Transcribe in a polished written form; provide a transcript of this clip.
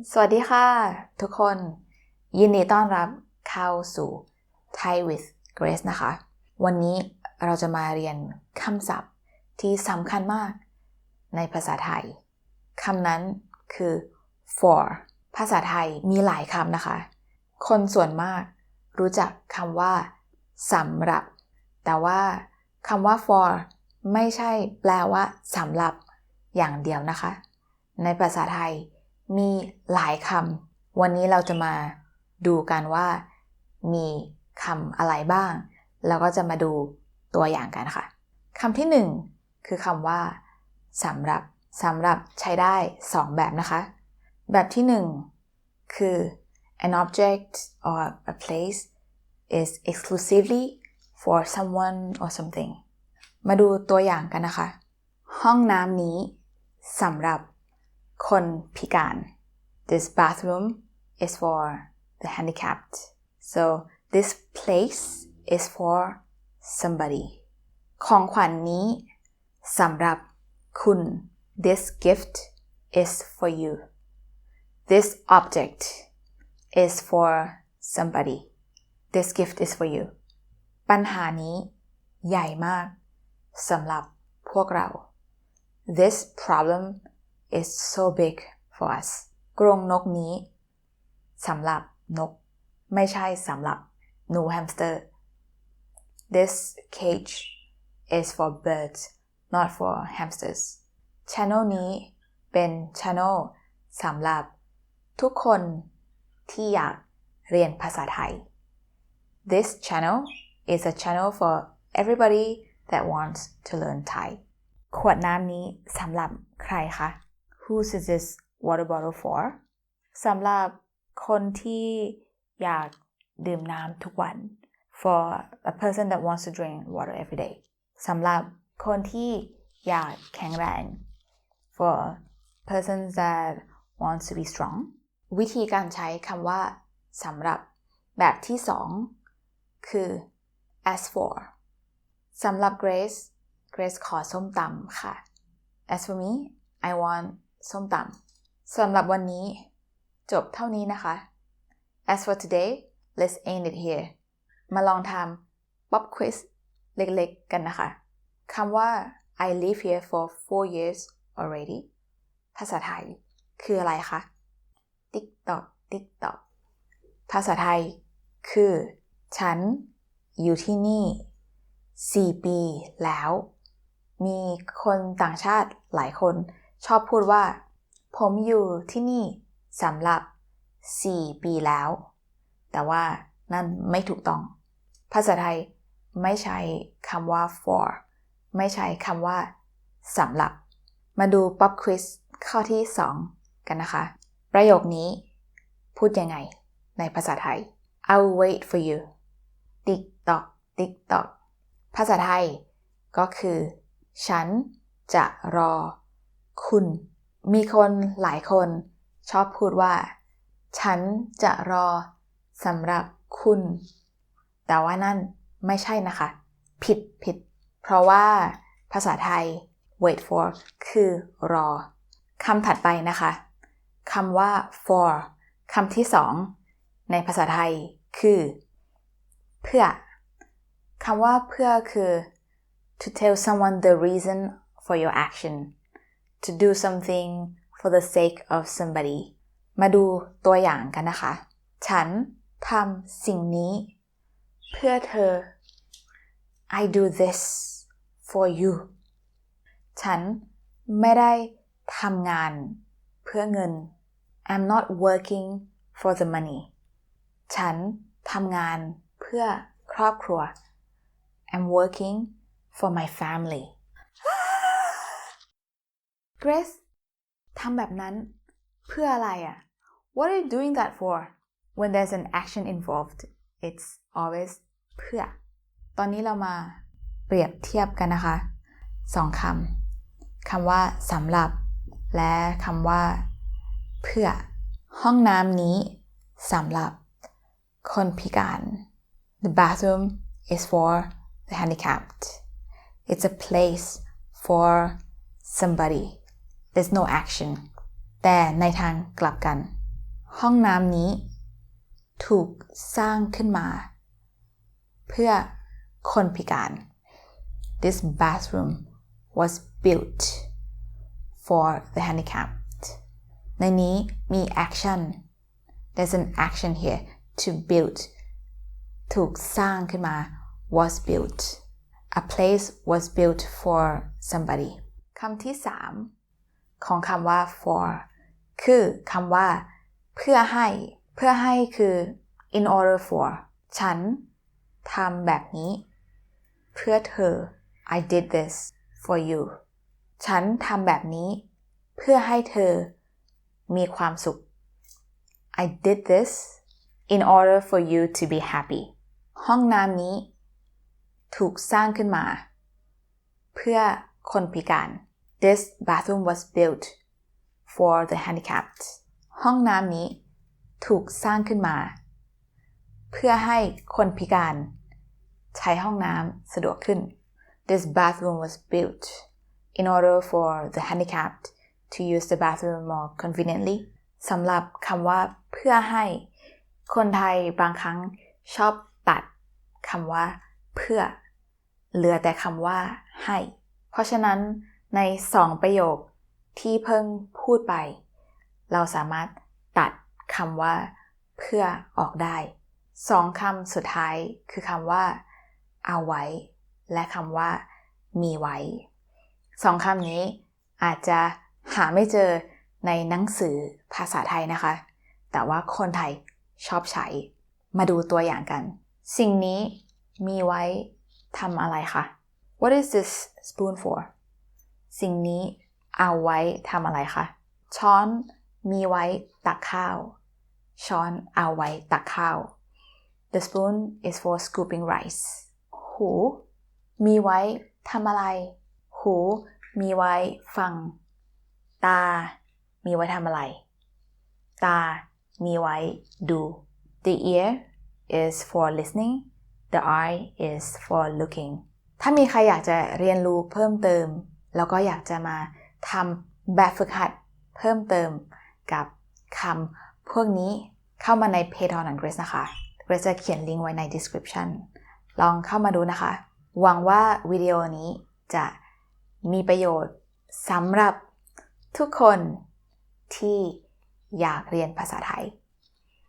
สวัสดีค่ะทุกคนยินดีต้อนรับเข้าสู่ Thai with Grace นะคะวันนี้เราจะมาเรียนคำศัพท์ที่สำคัญมากในภาษาไทยคำนั้นคือ for ภาษาไทยมีหลายคำนะคะคนส่วนมากรู้จักคำว่าสำหรับแต่ว่าคำว่า for ไม่ใช่แปลว่าสำหรับอย่างเดียวนะคะในภาษาไทยมีหลายคำวันนี้เราจะมาดูกันว่ามีคำอะไรบ้างแล้วก็จะมาดูตัวอย่างกันค่ะคำที่หนึ่งคือคำว่าสำหรับใช้ได้2แบบนะคะแบบที่หนึ่งคือ an object or a place is exclusively for someone or something มาดูตัวอย่างกันนะคะห้องน้ำนี้สำหรับคนพิการ This bathroom is for the handicapped. So this place is for somebody. ของขวัญนี้สำหรับคุณ This gift is for you. This object is for somebody. This gift is for you. ปัญหานี้ใหญ่มากสำหรับพวกเรา This problem is so big for us. กรงนกนี้สำหรับนกไม่ใช่สำหรับหนูแฮมสเตอร์ This cage is for birds, not for hamsters. Channel นี้เป็น channel สำหรับทุกคนที่อยากเรียนภาษาไทย This channel is a channel for everybody that wants to learn Thai. ขวดน้ำนี้สำหรับใครคะ Whose is this water bottle for? สำหรับคนที่อยากดื่มน้ำทุกวัน For a person that wants to drink water every day. สำหรับคนที่อยากแข็งแรง For persons that want to be strong. วิธีการใช้คำว่าสำหรับแบบที่2คือ as for สำหรับ Grace ขอส้มตำค่ะ As for me, I want ส้มตำสำหรับวันนี้จบเท่านี้นะคะ As for today, let's end it here. มาลองทำ pop quiz เล็กๆกันนะคะคำว่า I live here for 4 years already ภาษาไทยคืออะไรคะ TikTok ภาษาไทยคือฉันอยู่ที่นี่4 ปีแล้วมีคนต่างชาติหลายคนชอบพูดว่าผมอยู่ที่นี่สำหรับ4 ปีแล้วแต่ว่านั่นไม่ถูกต้องภาษาไทยไม่ใช้คำว่า for ไม่ใช้คำว่าสำหรับมาดู pop quiz ข้อที่2กันนะคะประโยคนี้พูดยังไงในภาษาไทย I'll wait for you TikTok ภาษาไทยก็คือฉันจะรอคุณมีคนหลายคนชอบพูดว่าฉันจะรอสำหรับคุณแต่ว่านั่นไม่ใช่นะคะผิดเพราะว่าภาษาไทย wait for คือรอคำถัดไปนะคะคำว่า for คำที่2ในภาษาไทยคือเพื่อคำว่าเพื่อคือ to tell someone the reason for your action to do something for the sake of somebody มาดูตัวอย่างกันนะคะฉันทำสิ่งนี้เพื่อเธอ I do this for you ฉันไม่ได้ทำงานเพื่อเงิน I'm not working for the money ฉันทำงานเพื่อครอบครัว I'm working for my family Grace ทำแบบนั้นเพื่ออะไรอ่ะ What are you doing that for? When there's an action involved, it's always เพื่อตอนนี้เรามาเปรียบเทียบกันนะคะ2คำว่าสำหรับและคำว่าเพื่อห้องน้ำนี้สำหรับคนพิการ The bathroom is for the handicapped. It's a place for somebody. There's no action. แต่ในทางกลับกัน ห้องน้ำนี้ถูกสร้างขึ้นมาเพื่อคนพิการ This bathroom was built for the handicapped ในนี้มี action There's an action here to build ถูกสร้างขึ้นมา was built A place was built for somebody คำที่3ของคำว่า for คือคำว่าเพื่อให้คือ in order for ฉันทำแบบนี้เพื่อเธอ I did this for you ฉันทำแบบนี้เพื่อให้เธอมีความสุข I did this in order for you to be happy ห้องน้ำนี้ถูกสร้างขึ้นมาเพื่อคนพิการ This bathroom was built for the handicapped ห้องน้ำนี้ถูกสร้างขึ้นมาเพื่อให้คนพิการใช้ห้องน้ำสะดวกขึ้น This bathroom was built in order for the handicapped to use the bathroom more conveniently สำหรับคำว่าเพื่อให้คนไทยบางครั้งชอบตัดคำว่าเพื่อเหลือแต่คำว่าให้เพราะฉะนั้นใน2ประโยคที่เพิ่งพูดไปเราสามารถตัดคำว่าเพื่อออกได้2คำสุดท้ายคือคำว่าเอาไว้และคำว่ามีไว้2คำนี้อาจจะหาไม่เจอในหนังสือภาษาไทยนะคะแต่ว่าคนไทยชอบใช้มาดูตัวอย่างกันสิ่งนี้มีไว้ทำอะไรคะ What is this spoon for สิ่งนี้เอาไว้ทำอะไรคะช้อนมีไว้ตักข้าวช้อนเอาไว้ตักข้าว The spoon is for scooping rice หูมีไว้ทำอะไรหูมีไว้ฟังตามีไว้ทำอะไรตามีไว้ดู The ear is for listening The eye is for looking ถ้ามีใครอยากจะเรียนรู้เพิ่มเติมแล้วก็อยากจะมาทำแบบฝึกหัดเพิ่มเติมกับคำพวกนี้เข้ามาใน Patreon ของ Grace นะคะ Grace จะเขียนลิงก์ไว้ใน description ลองเข้ามาดูนะคะหวังว่าวิดีโอนี้จะมีประโยชน์สำหรับทุกคนที่อยากเรียนภาษาไทย